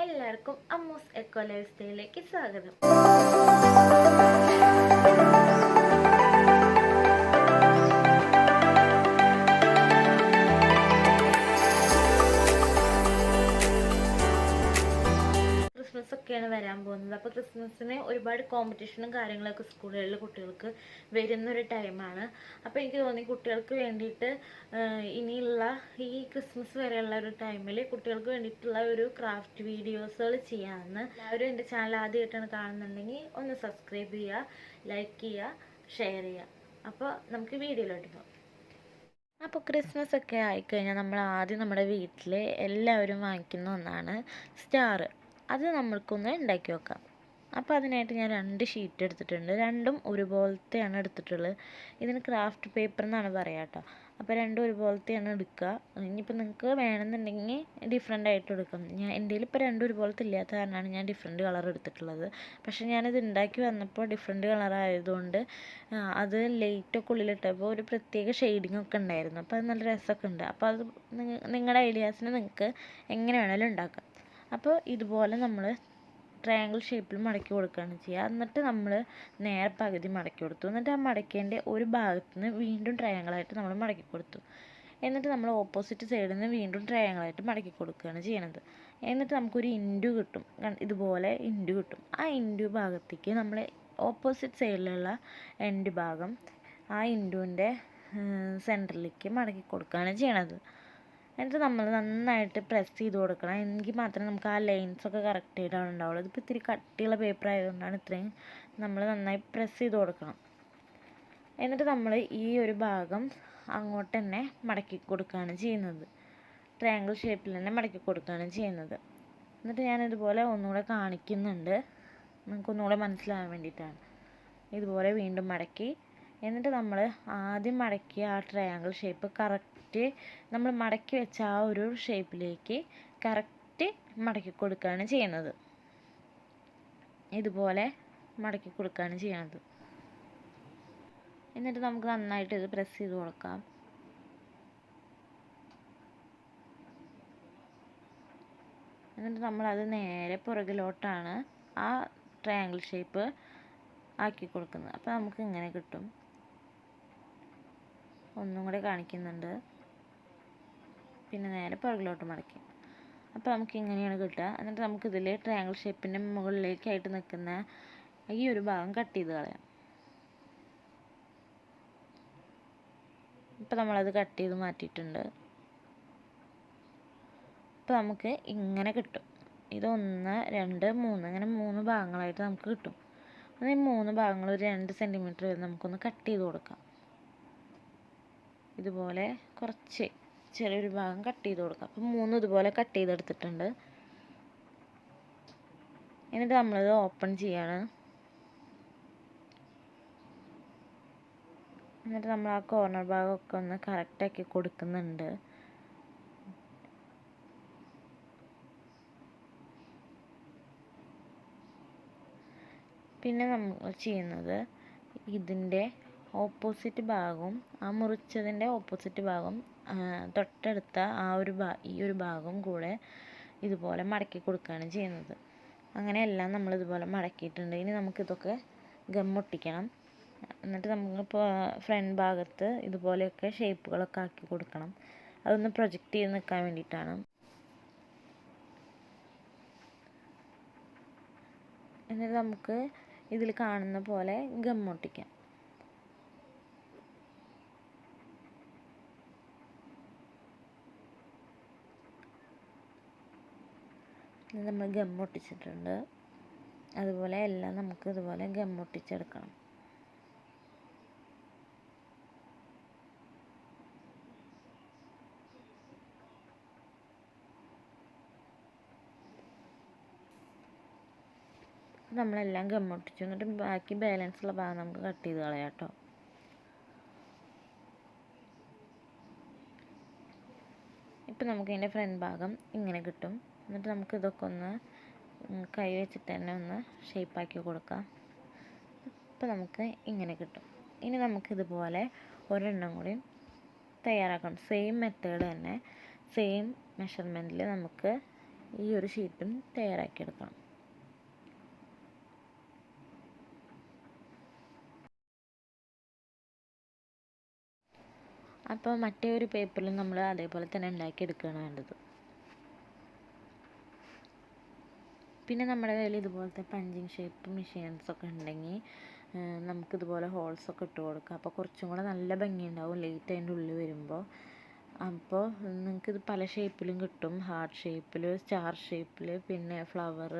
എല്ലാവർക്കും അമ്മൂസ് echo life സ്റ്റൈലിലേക്ക് സ്വാഗതം. Christmas ഒക്കെയാണ് വരാൻ പോകുന്നത്. അപ്പോൾ ക്രിസ്മസിന് ഒരുപാട് കോമ്പറ്റീഷനും കാര്യങ്ങളൊക്കെ സ്കൂളുകളിൽ കുട്ടികൾക്ക് വരുന്നൊരു ടൈമാണ്. അപ്പോൾ എനിക്ക് തോന്നി കുട്ടികൾക്ക് വേണ്ടിയിട്ട് ഇനിയുള്ള ഈ ക്രിസ്മസ് വരെയുള്ള ഒരു ടൈമിൽ കുട്ടികൾക്ക് വേണ്ടിയിട്ടുള്ള ഒരു ക്രാഫ്റ്റ് വീഡിയോസുകൾ ചെയ്യാമെന്ന്. എല്ലാവരും എൻ്റെ ചാനൽ ആദ്യമായിട്ടാണ് കാണുന്നുണ്ടെങ്കിൽ ഒന്ന് സബ്സ്ക്രൈബ് ചെയ്യുക, ലൈക്ക് ചെയ്യുക, ഷെയർ ചെയ്യുക. അപ്പോൾ നമുക്ക് വീഡിയോയിലോട്ട് പോകാം. അപ്പോൾ ക്രിസ്മസ് ഒക്കെ ആയിക്കഴിഞ്ഞാൽ നമ്മൾ ആദ്യം നമ്മുടെ വീട്ടിൽ എല്ലാവരും വാങ്ങിക്കുന്ന ഒന്നാണ് സ്റ്റാർ. അത് നമ്മൾക്കൊന്ന് ഉണ്ടാക്കി വെക്കാം. അപ്പോൾ അതിനായിട്ട് ഞാൻ 2 ഷീറ്റ് എടുത്തിട്ടുണ്ട്. രണ്ടും ഒരുപോലത്തെയാണ് എടുത്തിട്ടുള്ളത്. ഇതിന് ക്രാഫ്റ്റ് പേപ്പർ എന്നാണ് പറയുക കേട്ടോ. അപ്പോൾ രണ്ടും ഒരുപോലത്തെയാണ് എടുക്കുക. ഇനിയിപ്പോൾ നിങ്ങൾക്ക് വേണമെന്നുണ്ടെങ്കിൽ ഡിഫറെൻ്റ് ആയിട്ട് എടുക്കാം. എൻ്റെ കയ്യിൽ ഇപ്പോൾ രണ്ടും ഒരുപോലത്തെ ഇല്ലാത്ത കാരണമാണ് ഞാൻ ഡിഫറെൻറ്റ് കളർ എടുത്തിട്ടുള്ളത്. പക്ഷേ ഞാനിത് ഉണ്ടാക്കി വന്നപ്പോൾ ഡിഫറെൻറ്റ് കളർ ആയതുകൊണ്ട് അത് ലൈറ്റൊക്കെ ഉള്ളിലിട്ടപ്പോൾ ഒരു പ്രത്യേക ഷെയ്ഡിങ് ഒക്കെ ഉണ്ടായിരുന്നു. അപ്പോൾ അത് നല്ല രസമൊക്കെ ഉണ്ട്. അപ്പോൾ അത് നിങ്ങളുടെ ഐഡിയാസിന് നിങ്ങൾക്ക് എങ്ങനെ വേണമെങ്കിലും ഉണ്ടാക്കാം. അപ്പോൾ ഇതുപോലെ നമ്മൾ ട്രയാങ്കിൾ ഷേപ്പിൽ മടക്കി കൊടുക്കുകയാണ് ചെയ്യുക. എന്നിട്ട് നമ്മൾ നേരെ പകുതി മടക്കി കൊടുത്തു. എന്നിട്ട് ആ മടക്കേണ്ട ഒരു ഭാഗത്ത് നിന്ന് വീണ്ടും ട്രയാങ്കിളായിട്ട് നമ്മൾ മടക്കി കൊടുത്തു. എന്നിട്ട് നമ്മൾ ഓപ്പോസിറ്റ് സൈഡിൽ നിന്ന് വീണ്ടും ട്രയാങ്കിളായിട്ട് മടക്കി കൊടുക്കുകയാണ് ചെയ്യണത്. എന്നിട്ട് നമുക്കൊരു ഇൻഡു കിട്ടും. ഇതുപോലെ ഇൻഡു കിട്ടും. ആ ഇൻഡു ഭാഗത്തേക്ക് നമ്മൾ ഓപ്പോസിറ്റ് സൈഡിലുള്ള എൻഡ് ഭാഗം ആ ഇൻഡുവിൻ്റെ സെൻറ്ററിലേക്ക് മടക്കി കൊടുക്കുകയാണ് ചെയ്യണത്. എന്നിട്ട് നമ്മൾ നന്നായിട്ട് പ്രസ് ചെയ്ത് കൊടുക്കണം. എങ്കിൽ മാത്രമേ നമുക്ക് ആ ലൈൻസൊക്കെ കറക്റ്റായിട്ടാണ് ഉണ്ടാവുള്ളൂ. ഇതിപ്പോൾ ഇത്തിരി കട്ടിയുള്ള പേപ്പർ ആയതുകൊണ്ടാണ് ഇത്രയും നമ്മൾ നന്നായി പ്രസ് ചെയ്ത് കൊടുക്കണം. എന്നിട്ട് നമ്മൾ ഈ ഒരു ഭാഗം അങ്ങോട്ട് തന്നെ മടക്കി കൊടുക്കുകയാണ് ചെയ്യുന്നത്. ട്രയാങ്കിൾ ഷേപ്പിൽ തന്നെ മടക്കി കൊടുക്കുകയാണ് ചെയ്യുന്നത്. എന്നിട്ട് ഞാനിതുപോലെ ഒന്നുകൂടെ കാണിക്കുന്നുണ്ട്, നമുക്കൊന്നുകൂടെ മനസ്സിലാകാൻ വേണ്ടിയിട്ടാണ്. ഇതുപോലെ വീണ്ടും മടക്കി, എന്നിട്ട് നമ്മൾ ആദ്യം മടക്കിയ ആ ട്രയാങ്കിൾ ഷേപ്പ് കറക്റ്റ് നമ്മൾ മടക്കി വെച്ച ആ ഒരു ഷേപ്പിലേക്ക് കറക്റ്റ് മടക്കി കൊടുക്കുകയാണ് ചെയ്യുന്നത്. ഇതുപോലെ മടക്കി കൊടുക്കുകയാണ് ചെയ്യുന്നത്. എന്നിട്ട് നമുക്ക് നന്നായിട്ട് ഇത് പ്രസ് ചെയ്ത് കൊടുക്കാം. എന്നിട്ട് നമ്മളത് നേരെ പുറകിലോട്ടാണ് ആ ട്രയാങ്കിൾ ഷേപ്പ് ആക്കി കൊടുക്കുന്നത്. അപ്പോൾ നമുക്ക് ഇങ്ങനെ കിട്ടും. ഒന്നും കൂടെ കാണിക്കുന്നുണ്ട്. പിന്നെ നേരെ പുറകിലോട്ട് മടക്കി. അപ്പോൾ നമുക്ക് ഇങ്ങനെയാണ് കിട്ടുക. എന്നിട്ട് നമുക്കിതിൽ ട്രയാങ്കിൾ ഷേപ്പിൻ്റെ മുകളിലേക്കായിട്ട് നിൽക്കുന്ന ഈ ഒരു ഭാഗം കട്ട് ചെയ്ത് കളയാം. ഇപ്പോൾ നമ്മളത് കട്ട് ചെയ്ത് മാറ്റിയിട്ടുണ്ട്. അപ്പോൾ നമുക്ക് ഇങ്ങനെ കിട്ടും. ഇത് 1, 2, 3 അങ്ങനെ 3 ഭാഗങ്ങളായിട്ട് നമുക്ക് കിട്ടും. അത് ഈ 3 ഭാഗങ്ങൾ ഒരു 2 സെൻറ്റിമീറ്റർ വരെ നമുക്കൊന്ന് കട്ട് ചെയ്ത് കൊടുക്കാം. ഇതുപോലെ കുറച്ച് ചെറിയൊരു ഭാഗം കട്ട് ചെയ്ത് കൊടുക്കാം. അപ്പം 3 ഇതുപോലെ കട്ട് ചെയ്തെടുത്തിട്ടുണ്ട്. എന്നിട്ട് നമ്മളിത് ഓപ്പൺ ചെയ്യാണ്. എന്നിട്ട് നമ്മൾ ആ കോർണർ ഭാഗമൊക്കെ ഒന്ന് കറക്റ്റാക്കി കൊടുക്കുന്നുണ്ട്. പിന്നെ നമ്മൾ ചെയ്യുന്നത് ഇതിൻ്റെ ഓപ്പോസിറ്റ് ഭാഗവും ആ മുറിച്ചതിൻ്റെ ഓപ്പോസിറ്റ് ഭാഗം തൊട്ടടുത്ത ആ ഒരു ഈ ഒരു ഭാഗം കൂടെ ഇതുപോലെ മടക്കി കൊടുക്കുകയാണ് ചെയ്യുന്നത്. അങ്ങനെയെല്ലാം നമ്മളിതുപോലെ മടക്കിയിട്ടുണ്ട്. ഇനി നമുക്കിതൊക്കെ ഗമ്മൊട്ടിക്കണം. എന്നിട്ട് നമുക്കിപ്പോൾ ഫ്രണ്ട് ഭാഗത്ത് ഇതുപോലെയൊക്കെ ഷേപ്പുകളൊക്കെ ആക്കി കൊടുക്കണം. അതൊന്ന് പ്രൊജക്റ്റ് ചെയ്ത് നിൽക്കാൻ വേണ്ടിയിട്ടാണ്. എന്നിട്ട് നമുക്ക് ഇതിൽ കാണുന്ന പോലെ ഗമ്മൊട്ടിക്കാം. നമ്മൾ ഗമ്മൊട്ടിച്ചിട്ടുണ്ട്. അതുപോലെ എല്ലാം നമുക്ക് ഇതുപോലെ ഗമ്മൊട്ടിച്ചെടുക്കണം. നമ്മളെല്ലാം ഗമ്മൊട്ടിച്ചു. എന്നിട്ട് ബാക്കി ബാലൻസുള്ള ഭാഗം നമുക്ക് കട്ട് ചെയ്ത് കളയാം കേട്ടോ. ഇപ്പം നമുക്ക് ഇതിൻ്റെ ഫ്രണ്ട് ഭാഗം ഇങ്ങനെ കിട്ടും. എന്നിട്ട് നമുക്ക് ഇതൊക്കെ ഒന്ന് കൈ വെച്ചിട്ട് തന്നെ ഒന്ന് ഷേപ്പാക്കി കൊടുക്കാം. ഇപ്പം നമുക്ക് ഇങ്ങനെ കിട്ടും. ഇനി നമുക്കിതുപോലെ ഒരെണ്ണം കൂടി തയ്യാറാക്കണം. സെയിം മെത്തേഡ് തന്നെ, സെയിം മെഷർമെൻറ്റിൽ നമുക്ക് ഈ ഒരു ഷീറ്റും തയ്യാറാക്കിയെടുക്കണം. അപ്പോൾ മറ്റേ ഒരു പേപ്പറിൽ നമ്മൾ അതേപോലെ തന്നെ ഉണ്ടാക്കിയെടുക്കുകയാണ് വേണ്ടത്. പിന്നെ നമ്മുടെ കയ്യിൽ ഇതുപോലത്തെ പഞ്ചിങ് ഷേപ്പ് മെഷീൻസൊക്കെ ഉണ്ടെങ്കിൽ നമുക്കിതുപോലെ ഹോൾസൊക്കെ ഇട്ട് കൊടുക്കാം. അപ്പോൾ കുറച്ചും കൂടെ നല്ല ഭംഗിയുണ്ടാവും ലൈറ്റ് അതിൻ്റെ ഉള്ളിൽ വരുമ്പോൾ. അപ്പോൾ നിങ്ങൾക്കിത് പല ഷേപ്പിലും കിട്ടും. ഹാർട്ട് ഷേപ്പിൽ, സ്റ്റാർ ഷേപ്പിൽ, പിന്നെ ഫ്ലവർ,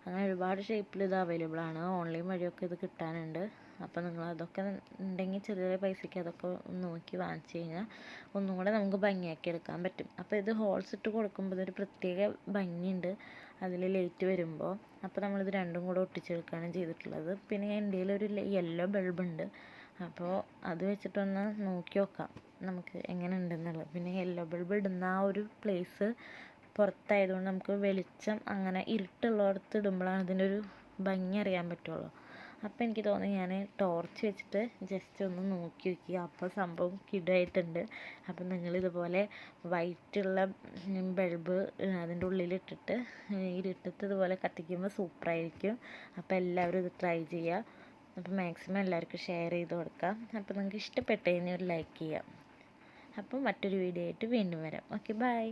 അങ്ങനെ ഒരുപാട് ഷേപ്പിൽ ഇത് അവൈലബിൾ ആണ്. ഓൺലൈൻ വഴിയൊക്കെ ഇത് കിട്ടാനുണ്ട്. അപ്പോൾ നിങ്ങൾ അതൊക്കെ ഉണ്ടെങ്കിൽ ചെറിയ ചെറിയ പൈസയ്ക്ക് അതൊക്കെ നോക്കി വാങ്ങിച്ചു കഴിഞ്ഞാൽ ഒന്നും കൂടെ നമുക്ക് ഭംഗിയാക്കി എടുക്കാൻ പറ്റും. അപ്പോൾ ഇത് ഹോൾസ് ഇട്ട് കൊടുക്കുമ്പോൾ ഇതൊരു പ്രത്യേക ഭംഗിയുണ്ട് അതിൽ ലൈറ്റ് വരുമ്പോൾ. അപ്പോൾ നമ്മളിത് രണ്ടും കൂടെ ഒട്ടിച്ചെടുക്കുകയാണ് ചെയ്തിട്ടുള്ളത്. പിന്നെ എൻ്റെ കയ്യിലൊരു യെല്ലോ ബൾബുണ്ട്. അപ്പോൾ അത് വെച്ചിട്ടൊന്ന് നോക്കി നോക്കാം നമുക്ക് എങ്ങനെ ഉണ്ടെന്നുള്ളത്. പിന്നെ യെല്ലോ ബൾബ് ഇടുന്ന ആ ഒരു പ്ലേസ് പുറത്തായതുകൊണ്ട് നമുക്ക് വെളിച്ചം അങ്ങനെ ഇരുട്ടുള്ളിടത്ത് ഇടുമ്പോഴാണ് ഇതിൻ്റെ ഒരു ഭംഗി അറിയാൻ പറ്റുള്ളൂ. അപ്പോൾ എനിക്ക് തോന്നി ഞാൻ ടോർച്ച് വെച്ചിട്ട് ജസ്റ്റ് ഒന്ന് നോക്കി വയ്ക്കുക. അപ്പോൾ സംഭവം കിടായിട്ടുണ്ട്. അപ്പോൾ നിങ്ങളിതുപോലെ വൈറ്റുള്ള ബൾബ് അതിൻ്റെ ഉള്ളിലിട്ടിട്ട് ഇരുട്ടത്ത് ഇതുപോലെ കത്തിക്കുമ്പോൾ സൂപ്പറായിരിക്കും. അപ്പോൾ എല്ലാവരും ഇത് ട്രൈ ചെയ്യുക. അപ്പോൾ മാക്സിമം എല്ലാവർക്കും ഷെയർ ചെയ്ത് കൊടുക്കാം. അപ്പോൾ നിങ്ങൾക്ക് ഇഷ്ടപ്പെട്ടതിന് ഒരു ലൈക്ക് ചെയ്യാം. അപ്പോൾ മറ്റൊരു വീഡിയോ ആയിട്ട് വീണ്ടും വരാം. Okay, by.